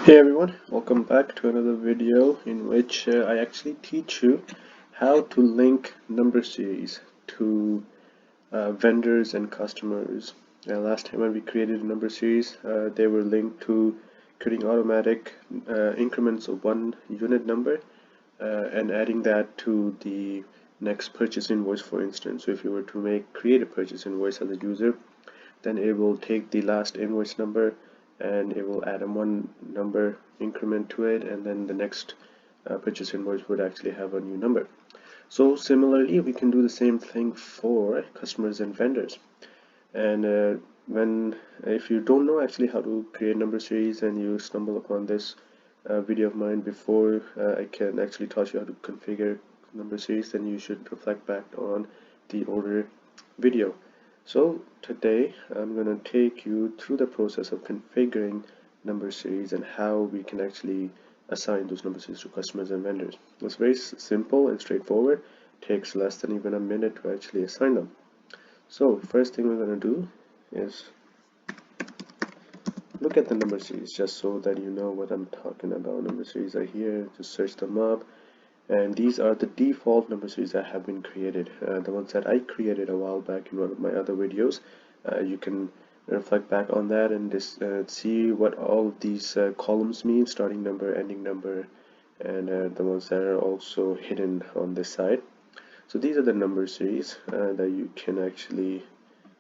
Hey everyone, welcome back to another video in which I actually teach you how to link number series to vendors and customers. Last time when we created a number series, they were linked to creating automatic increments of one unit number and adding that to the next purchase invoice, for instance. So if you were to create a purchase invoice as a user, then it will take the last invoice number and it will add a one number increment to it, and then the next purchase invoice would actually have a new number. So similarly, we can do the same thing for customers and vendors. And if you don't know actually how to create number series and you stumble upon this video of mine before I can actually teach you how to configure number series, then you should reflect back on the older video. So today I'm going to take you through the process of configuring number series and how we can actually assign those number series to customers and vendors. It's very simple and straightforward. It takes less than even a minute to actually assign them. So first thing we're going to do is look at the number series just so that you know what I'm talking about. Number series are here, just search them up. And these are the default number series that have been created, the ones that I created a while back in one of my other videos. You can reflect back on that and just see what all of these columns mean: starting number, ending number, and the ones that are also hidden on this side. So these are the number series that you can actually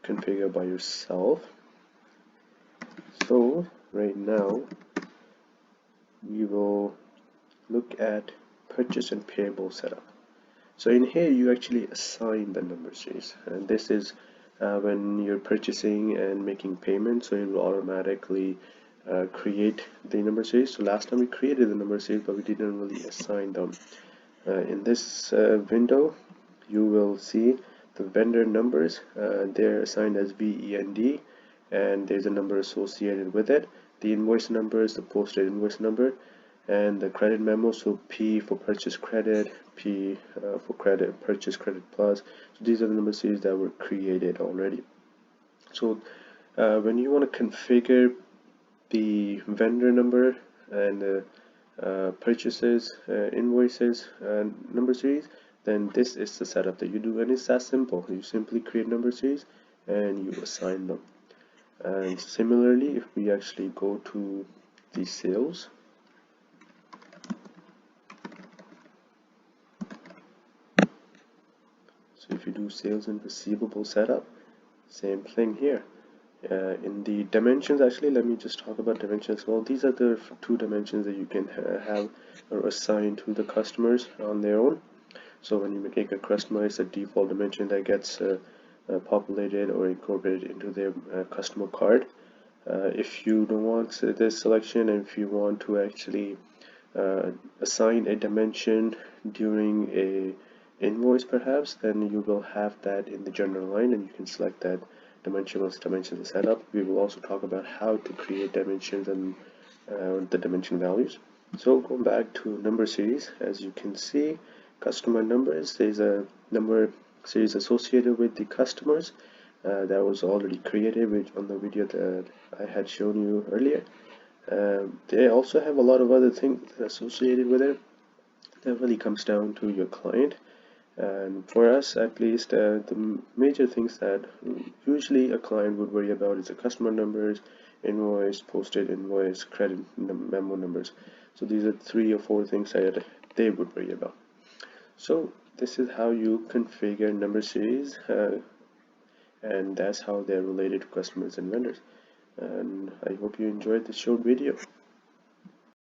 configure by yourself. So right now we will look at purchase and payable setup. So in here you actually assign the number series, and this is when you're purchasing and making payments, so it will automatically create the number series. So last time we created the number series, but we didn't really assign them. In this window you will see the vendor numbers. They're assigned as VEND, and there's a number associated with it. The invoice number is the posted invoice number, and the credit memo, so P for purchase credit, P for credit purchase credit plus. So these are the number series that were created already. So when you want to configure the vendor number and the purchases, invoices, number series, then this is the setup that you do, and it's that simple. You simply create number series and you assign them. And similarly, if we actually go to the sales, so if you do sales and receivable setup, same thing here. In the dimensions, actually, let me just talk about dimensions as well. These are the two dimensions that you can have or assign to the customers on their own. So when you make a customer, it's a default dimension that gets populated or incorporated into their customer card. If you don't want this selection, and if you want to actually assign a dimension during a invoice perhaps, then you will have that in the general line, and you can select that dimension once dimensions are set up. We will also talk about how to create dimensions and the dimension values. So going back to number series, as you can see, customer numbers, there's a number series associated with the customers that was already created on the video that I had shown you earlier. They also have a lot of other things associated with it. That really comes down to your client. And for us, at least, the major things that usually a client would worry about is the customer numbers, invoice, posted invoice, credit memo numbers. So these are 3 or 4 things that they would worry about. So this is how you configure number series, and that's how they're related to customers and vendors. And I hope you enjoyed this short video.